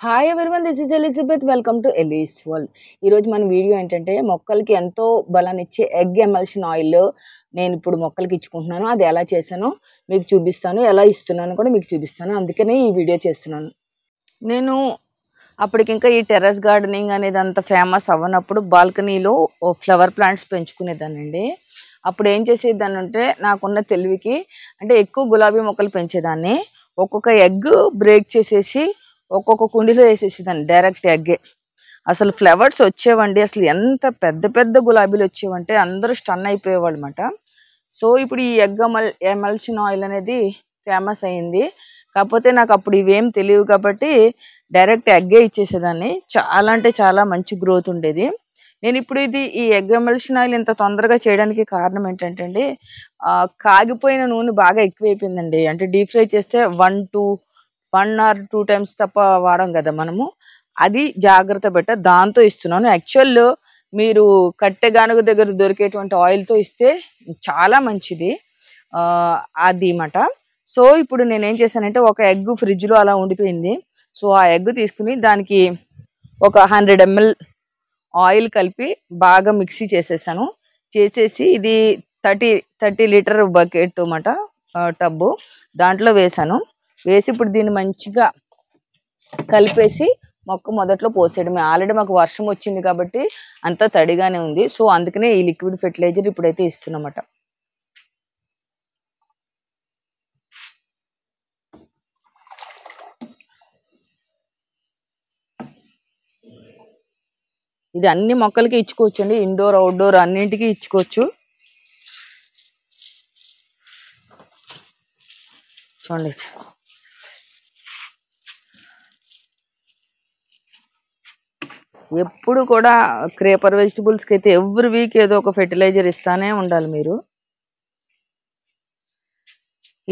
Hi everyone, this is Elizabeth. Welcome to Ellie's world. ఈరోజు మన video ఏంటంటే మొక్కలకి ఎంతో బలాన్ని ఇచ్చే ఎగ్ ఎమల్షన్ ఆయిల్ నేను ఇప్పుడు మొక్కలకి ఇచ్చుకుంటున్నాను. అది ఎలా చేశానో మీకు చూపిస్తాను, ఎలా ఇస్తున్నాను కూడా మీకు చూపిస్తాను. అందుకనే ఈ వీడియో చేస్తున్నాను. నేను అప్పటికింకా ఈ టెర్రస్ గార్డెనింగ్ అనేది అంత ఫేమస్ అవ్వనప్పుడు బాల్కనీలో ఫ్లవర్ ప్లాంట్స్ పెంచుకునేదానండి. అప్పుడు ఏం చేసేదాన్ని అంటే నాకున్న తెలివికి అంటే ఎక్కువ గులాబీ మొక్కలు పెంచేదాన్ని. ఒక్కొక్క ఎగ్ బ్రేక్ చేసేసి ఒక్కొక్క కుండీలో వేసేసేదాన్ని, డైరెక్ట్ ఎగ్గే. అసలు ఫ్లవర్స్ వచ్చేవండి, అసలు ఎంత పెద్ద పెద్ద గులాబీలు వచ్చేవంటే అందరూ స్టన్ అయిపోయేవాళ్ళు అనమాట. సో ఇప్పుడు ఈ ఎగ్ ఎమల్షన్ ఆయిల్ అనేది ఫేమస్ అయింది. కాకపోతే నాకు అప్పుడు ఇవేం తెలియవు కాబట్టి డైరెక్ట్ ఎగ్గే ఇచ్చేసేదాన్ని. చాలా అంటే చాలా మంచి గ్రోత్ ఉండేది. నేను ఇప్పుడు ఈ ఎగ్ ఎమల్షన్ ఆయిల్ ఇంత తొందరగా చేయడానికి కారణం ఏంటంటే అండి, కాగిపోయిన నూనె బాగా ఎక్కువైపోయిందండి. అంటే డీప్ ఫ్రై చేస్తే 1 or 2 టైమ్స్ తప్ప వాడం కదా మనము. అది జాగ్రత్త పెట్ట దాంతో ఇస్తున్నాను. యాక్చువల్ మీరు కట్టెగానుగ దగ్గర దొరికేటువంటి ఆయిల్తో ఇస్తే చాలా మంచిది అది మాట. సో ఇప్పుడు నేనేం చేశానంటే ఒక ఎగ్ ఫ్రిడ్జ్లో అలా ఉండిపోయింది. సో ఆ ఎగ్ తీసుకుని దానికి ఒక 100 ml ఆయిల్ కలిపి బాగా మిక్సీ చేసేసాను. చేసేసి ఇది 30 లీటర్ బకెట్ అన్నమాట, టబ్బు. దాంట్లో వేసాను. వేసి ఇప్పుడు దీన్ని మంచిగా కలిపేసి మొక్క మొదట్లో పోసేయడమే. ఆల్రెడీ మాకు వర్షం వచ్చింది కాబట్టి అంతా తడిగానే ఉంది. సో అందుకనే ఈ లిక్విడ్ ఫెర్టిలైజర్ ఇప్పుడైతే ఇస్తున్నమాట. ఇది అన్ని మొక్కలకి ఇచ్చుకోవచ్చు అండి, ఇండోర్ అవుట్డోర్ అన్నింటికి ఇచ్చుకోవచ్చు. చూడండి, ఎప్పుడు కూడా క్రేపర్ వెజిటబుల్స్కి అయితే ఎవ్రీ వీక్ ఏదో ఒక ఫెర్టిలైజర్ ఇస్తానే ఉండాలి మీరు.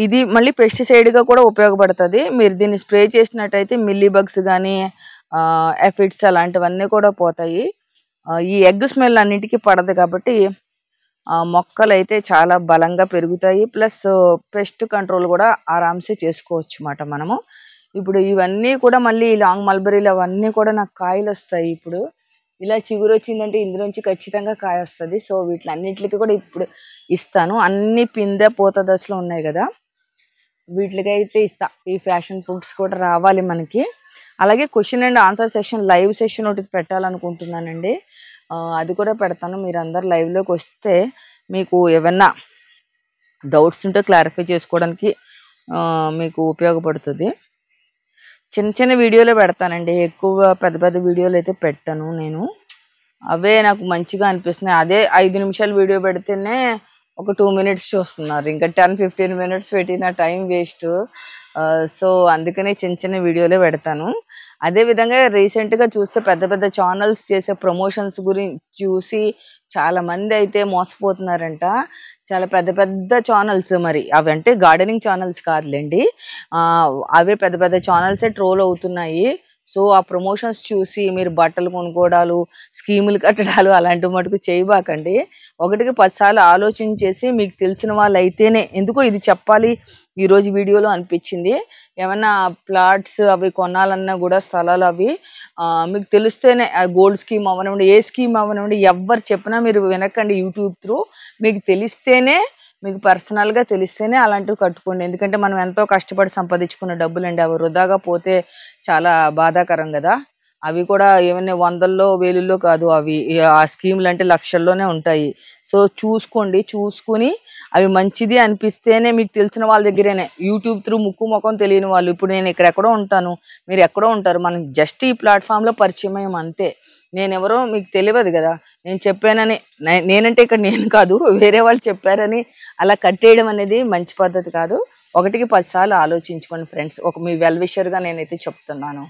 ఇది మళ్ళీ పెస్టిసైడ్గా కూడా ఉపయోగపడుతుంది. మీరు దీన్ని స్ప్రే చేసినట్టయితే మిల్లీ బగ్స్ కానీ ఎఫిడ్స్ అలాంటివన్నీ కూడా పోతాయి. ఈ ఎగ్ స్మెల్ అన్నింటికి పడదు కాబట్టి మొక్కలు అయితే చాలా బలంగా పెరుగుతాయి. ప్లస్ పెస్ట్ కంట్రోల్ కూడా ఆరామ్సే చేసుకోవచ్చు అన్నమాట మనము. ఇప్పుడు ఇవన్నీ కూడా మళ్ళీ లాంగ్ మల్బరీలు అవన్నీ కూడా నాకు కాయలు వస్తాయి. ఇప్పుడు ఇలా చిగురు వచ్చిందంటే ఇందులోంచి ఖచ్చితంగా కాయ వస్తుంది. సో వీటిలన్నిటికి కూడా ఇప్పుడు ఇస్తాను. అన్ని పిందె పూత దశలో ఉన్నాయి కదా, వీటికి అయితే ఇస్తా. ఈ ఫ్యాషన్ ఫుడ్స్ కూడా రావాలి మనకి. అలాగే question and answer session, live session ఒకటి పెట్టాలనుకుంటున్నానండి. అది కూడా పెడతాను. మీరు అందరు లైవ్లోకి వస్తే మీకు ఏమన్నా డౌట్స్ ఉంటే క్లారిఫై చేసుకోవడానికి మీకు ఉపయోగపడుతుంది. చిన్న చిన్న వీడియోలే పెడతానండి, ఎక్కువ పెద్ద పెద్ద వీడియోలు అయితే పెట్టాను నేను. అవే నాకు మంచిగా అనిపిస్తున్నాయి. అదే 5 నిమిషాలు వీడియో పెడితేనే ఒక 2 minutes చూస్తున్నారు. ఇంకా 10-15 minutes పెట్టిన టైం వేస్ట్. సో అందుకనే చిన్న చిన్న వీడియోలే పెడతాను. అదేవిధంగా రీసెంట్గా చూస్తే పెద్ద పెద్ద ఛానల్స్ చేసే ప్రమోషన్స్ గురించి చూసి చాలామంది అయితే మోసపోతున్నారంట. చాలా పెద్ద పెద్ద ఛానల్స్, మరి అవి అంటే గార్డెనింగ్ ఛానల్స్ కాదులేండి, అవే పెద్ద పెద్ద ఛానల్సే ట్రోల్ అవుతున్నాయి. సో ఆ ప్రమోషన్స్ చూసి మీరు బట్టలు కొనుక్కోవడాలు, స్కీములు కట్టడాలు అలాంటి మటుకు చేయబాకండి. 1కి 10 సార్లు ఆలోచించేసి మీకు తెలిసిన వాళ్ళు అయితేనే, ఎందుకో ఇది చెప్పాలి ఈరోజు వీడియోలో అనిపించింది. ఏమన్నా ప్లాట్స్ అవి కొనాలన్నా కూడా స్థలాలు అవి మీకు తెలిస్తేనే, గోల్డ్ స్కీమ్ అవనివ్వండి, ఏ స్కీమ్ అవనివ్వండి, ఎవరు చెప్పినా మీరు వినకండి. యూట్యూబ్ త్రూ మీకు తెలిస్తేనే, మీకు పర్సనల్గా తెలిస్తేనే అలాంటివి కట్టుకోండి. ఎందుకంటే మనం ఎంతో కష్టపడి సంపాదించుకున్న డబ్బులండి, అవి వృధాగా పోతే చాలా బాధాకరం కదా. అవి కూడా ఏమైనా 100లో 1000లో కాదు, అవి ఆ స్కీములు అంటే లక్షల్లోనే ఉంటాయి. సో చూసుకోండి, చూసుకుని అవి మంచిది అనిపిస్తేనే, మీకు తెలిసిన వాళ్ళ దగ్గరేనే. యూట్యూబ్ త్రూ ముక్కు ముఖం తెలియని వాళ్ళు, ఇప్పుడు నేను ఎక్కడెక్కడో ఉంటాను, మీరు ఎక్కడో ఉంటారు, మనం జస్ట్ ఈ ప్లాట్ఫామ్లో పరిచయం అంతే. నేనెవరో మీకు తెలియదు కదా, నేను చెప్పానని, నేనంటే ఇక్కడ నేను కాదు వేరే వాళ్ళు చెప్పారని అలా కట్టేయడం అనేది మంచి పద్ధతి కాదు. 1కి 10 సార్లు ఆలోచించుకోండి ఫ్రెండ్స్. మీ వెల్ విషర్గా నేనైతే చెప్తున్నాను.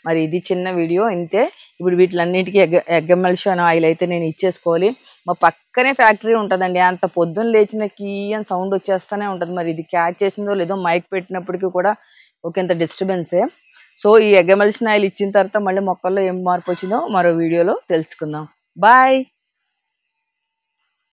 మరి ఇది చిన్న వీడియో ఇంతే. ఇప్పుడు వీటిలన్నిటికీ ఎగ్ ఎమల్షన్ ఆయిల్ అయితే నేను ఇచ్చేసుకోవాలి. మా పక్కనే ఫ్యాక్టరీ ఉంటుందండి, అంత పొద్దున్న లేచిన కీయని సౌండ్ వచ్చేస్తూనే ఉంటుంది. మరి ఇది క్యాచ్ చేసిందో లేదో, మైక్ పెట్టినప్పటికీ కూడా ఒకంత డిస్టర్బెన్సే. సో ఈ ఎగ్ ఎమల్షన్ ఆయిల్ ఇచ్చిన తర్వాత మళ్ళీ మొక్కల్లో ఏం మార్పు వచ్చిందో మరో వీడియోలో తెలుసుకుందాం. బాయ్.